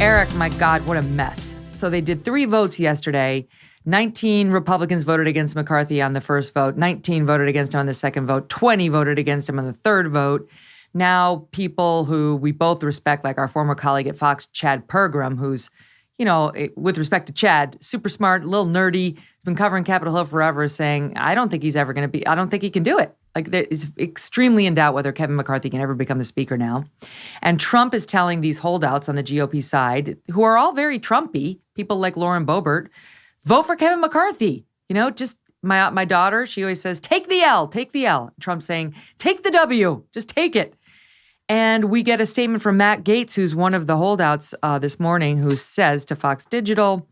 Eric, my God, what a mess. So they did 3 votes yesterday. 19 Republicans voted against McCarthy on the first vote. 19 voted against him on the second vote. 20 voted against him on the third vote. Now people who we both respect, like our former colleague at Fox, Chad Pergram, who's, you know, with respect to Chad, super smart, a little nerdy, has been covering Capitol Hill forever, is saying, I don't think he's ever going to be, I don't think he can do it. Like, it's extremely in doubt whether Kevin McCarthy can ever become the speaker now. And Trump is telling these holdouts on the GOP side, who are all very Trumpy, people like Lauren Boebert, vote for Kevin McCarthy. You know, just my daughter, she always says, take the L, take the L. Trump saying, take the W, just take it. And we get a statement from Matt Gaetz, who's one of the holdouts this morning, who says to Fox Digital,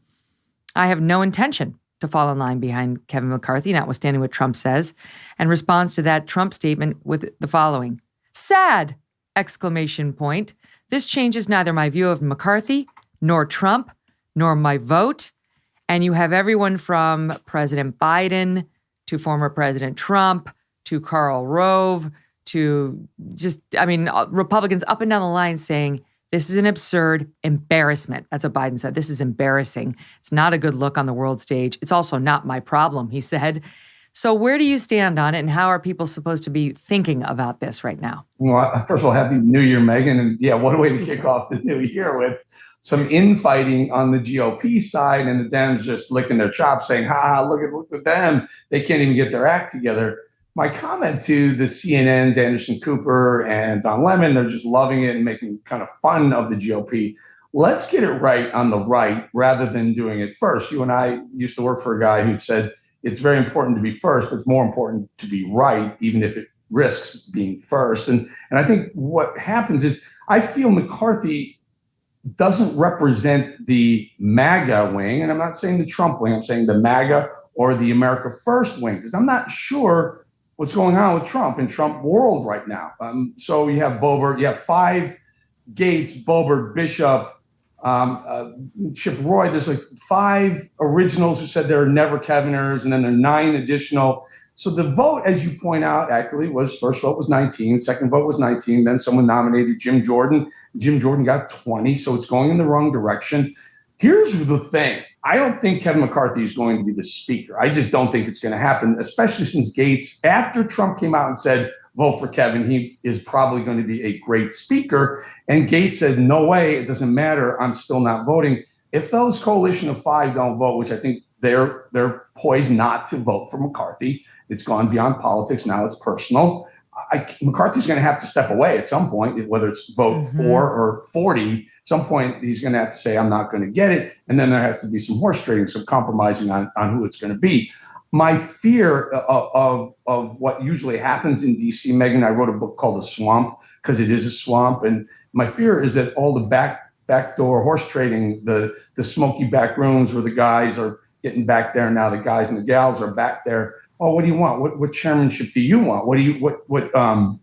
I have no intention to fall in line behind Kevin McCarthy, notwithstanding what Trump says, and responds to that Trump statement with the following: sad! Exclamation point. This changes neither my view of McCarthy, nor Trump, nor my vote. And you have everyone from President Biden to former President Trump to Karl Rove to just, Republicans up and down the line saying, this is an absurd embarrassment. That's what Biden said. This is embarrassing. It's not a good look on the world stage. It's also not my problem, he said. So where do you stand on it, and how are people supposed to be thinking about this right now? Well, first of all, Happy New Year, Megyn. And yeah, what a way to kick off the new year with some infighting on the GOP side and the Dems just licking their chops saying, look at them. They can't even get their act together. My comment to the CNN's Anderson Cooper and Don Lemon, they're just loving it and making kind of fun of the GOP. Let's get it right on the right rather than doing it first. You and I used to work for a guy who said it's very important to be first, but it's more important to be right, even if it risks being first. And I think what happens is I feel McCarthy doesn't represent the MAGA wing, and I'm not saying the Trump wing, I'm saying the MAGA or the America First wing, because I'm not sure what's going on with Trump in Trump world right now. So you have Boebert, you have 5 Gaetz, Boebert, Bishop, Chip Roy. There's like 5 originals who said they're never Keviners, and then there are 9 additional. So the vote, as you point out, actually was first vote was 19, second vote was 19. Then someone nominated Jim Jordan. Jim Jordan got 20, so it's going in the wrong direction. Here's the thing. I don't think Kevin McCarthy is going to be the speaker. I just don't think it's going to happen, especially since Gaetz, after Trump came out and said, vote for Kevin, he is probably going to be a great speaker. And Gaetz said, no way, it doesn't matter. I'm still not voting. If those coalition of 5 don't vote, which I think they're poised not to vote for McCarthy, it's gone beyond politics. Now it's personal. McCarthy's going to have to step away at some point, whether it's vote 4 or 40. At some point, he's going to have to say, I'm not going to get it. And then there has to be some horse trading, some compromising on who it's going to be. My fear of what usually happens in D.C., Megyn, I wrote a book called The Swamp, because it is a swamp. And my fear is that all the backdoor horse trading, the smoky back rooms where the guys are getting back there now, the guys and the gals are back there. Oh, what do you want? What chairmanship do you want? What kind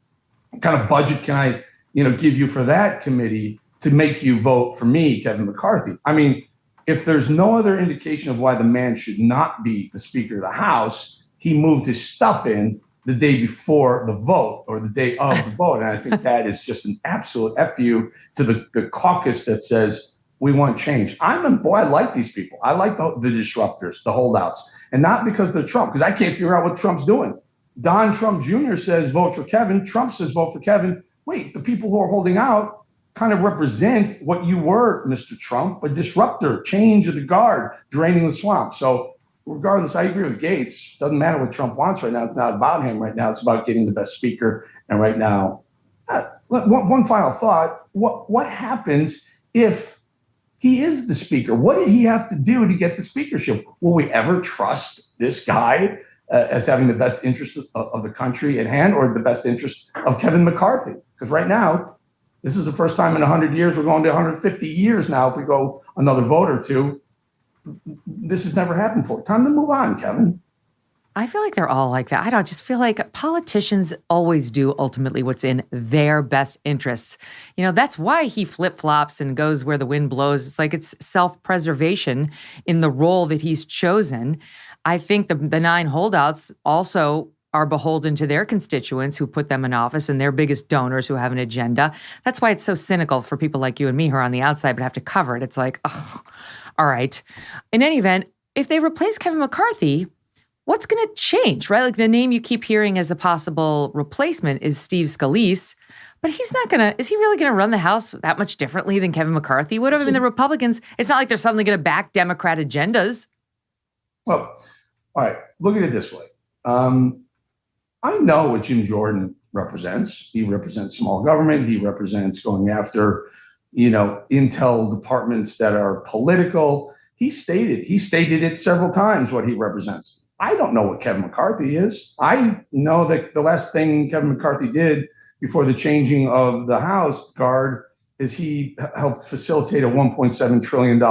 of budget can I, give you for that committee to make you vote for me, Kevin McCarthy? I mean, if there's no other indication of why the man should not be the Speaker of the House, he moved his stuff in the day before the vote or the day of the vote. And I think that is just an absolute FU to the caucus that says, we want change. I like these people. I like the disruptors, the holdouts. And not because they're Trump, because I can't figure out what Trump's doing. Don Trump Jr. says vote for Kevin. Trump says vote for Kevin. Wait, the people who are holding out kind of represent what you were, Mr. Trump, a disruptor, change of the guard, draining the swamp. So regardless, I agree with Gaetz. Doesn't matter what Trump wants right now. It's not about him right now. It's about getting the best speaker. And right now, one final thought. What happens if he is the speaker? What did he have to do to get the speakership? Will we ever trust this guy as having the best interest of the country at hand, or the best interest of Kevin McCarthy? Because right now, this is the first time in 100 years. We're going to 150 years now if we go another vote or two. This has never happened before. Time to move on, Kevin. I feel like they're all like that. I don't just feel like politicians always do ultimately what's in their best interests. That's why he flip-flops and goes where the wind blows. It's like it's self-preservation in the role that he's chosen. I think the 9 holdouts also are beholden to their constituents who put them in office and their biggest donors who have an agenda. That's why it's so cynical for people like you and me who are on the outside but have to cover it. It's like, oh, all right. In any event, if they replace Kevin McCarthy, what's going to change, right? Like the name you keep hearing as a possible replacement is Steve Scalise, but he's not going to, is he really going to run the House that much differently than Kevin McCarthy would have? I mean, the Republicans, it's not like they're suddenly going to back Democrat agendas. Well, all right, look at it this way. I know what Jim Jordan represents. He represents small government. He represents going after, intel departments that are political. He stated it several times what he represents. I don't know what Kevin McCarthy is. I know that the last thing Kevin McCarthy did before the changing of the House guard is he helped facilitate a $1.7 trillion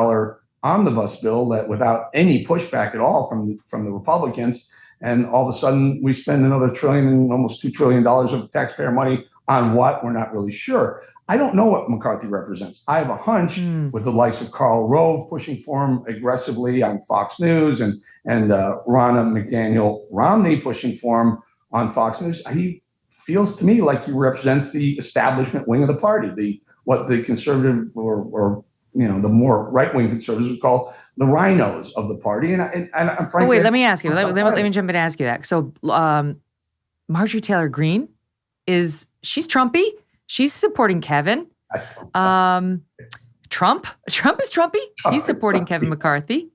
omnibus bill that without any pushback at all from the Republicans. And all of a sudden we spend another trillion and almost $2 trillion of taxpayer money on what? We're not really sure. I don't know what McCarthy represents. I have a hunch with the likes of Karl Rove pushing for him aggressively on Fox News and Ronna McDaniel Romney pushing for him on Fox News. He feels to me like he represents the establishment wing of the party, what the conservative or the more right-wing conservatives would call the rhinos of the party. And I'm frankly... Oh, wait, let me ask you. Let me jump in and ask you that. So Marjorie Taylor Greene, she's Trumpy. She's supporting Kevin. Trump is Trumpy. He's supporting Kevin McCarthy.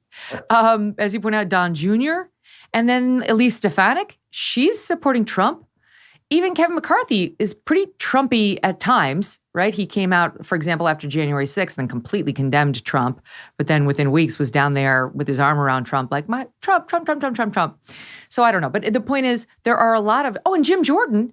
As you point out, Don Jr. And then Elise Stefanik, she's supporting Trump. Even Kevin McCarthy is pretty Trumpy at times, right? He came out, for example, after January 6th and completely condemned Trump, but then within weeks was down there with his arm around Trump, like, Trump. So I don't know. But the point is, there are a lot of, and Jim Jordan's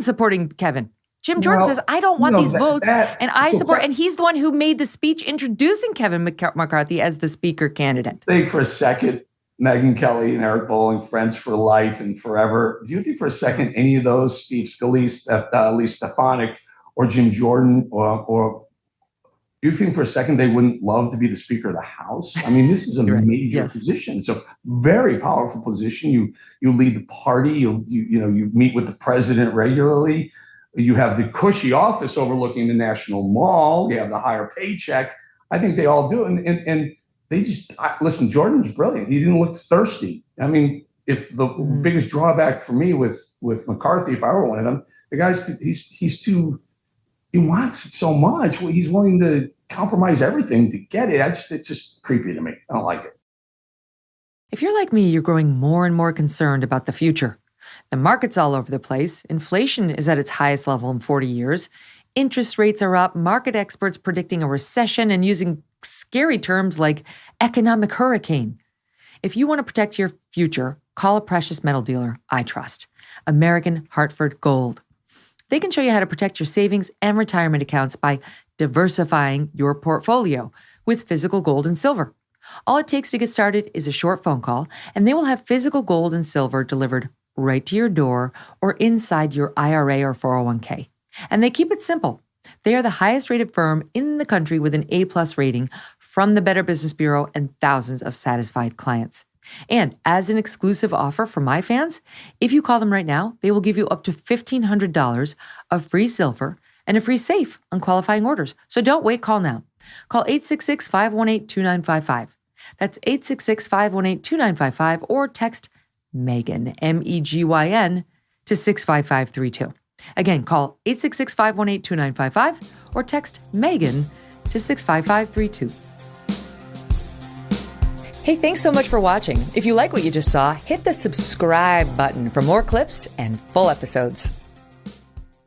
supporting Kevin. Jim Jordan says, I don't want these votes, and I support, and he's the one who made the speech introducing Kevin McCarthy as the speaker candidate. Think for a second, Megyn Kelly and Eric Bolling, friends for life and forever. Do you think for a second any of those, Steve Scalise, Elise Stefanik, or Jim Jordan, or do you think for a second they wouldn't love to be the Speaker of the House? I mean, this is a major position. It's a very powerful position. You lead the party. You meet with the president regularly. You have the cushy office overlooking the National Mall. You have the higher paycheck. I think they all do, and they just listen. Jordan's brilliant. He didn't look thirsty. I mean, if the biggest drawback for me with McCarthy, if I were one of them, the guy's he's too. He wants it so much. He's willing to compromise everything to get it. It's just creepy to me. I don't like it. If you're like me, you're growing more and more concerned about the future. The market's all over the place. Inflation is at its highest level in 40 years. Interest rates are up. Market experts predicting a recession and using scary terms like economic hurricane. If you want to protect your future, call a precious metal dealer I trust, American Hartford Gold. They can show you how to protect your savings and retirement accounts by diversifying your portfolio with physical gold and silver. All it takes to get started is a short phone call, and they will have physical gold and silver delivered right to your door or inside your IRA or 401k. And they keep it simple. They are the highest rated firm in the country with an A+ rating from the Better Business Bureau and thousands of satisfied clients. And as an exclusive offer for my fans, if you call them right now, they will give you up to $1,500 of free silver and a free safe on qualifying orders. So don't wait, call now. Call 866-518-2955. That's 866-518-2955 or text Megyn, MEGYN, to 65532. Again, call 866-518-2955 or text Megyn to 65532. Hey, thanks so much for watching. If you like what you just saw, hit the subscribe button for more clips and full episodes.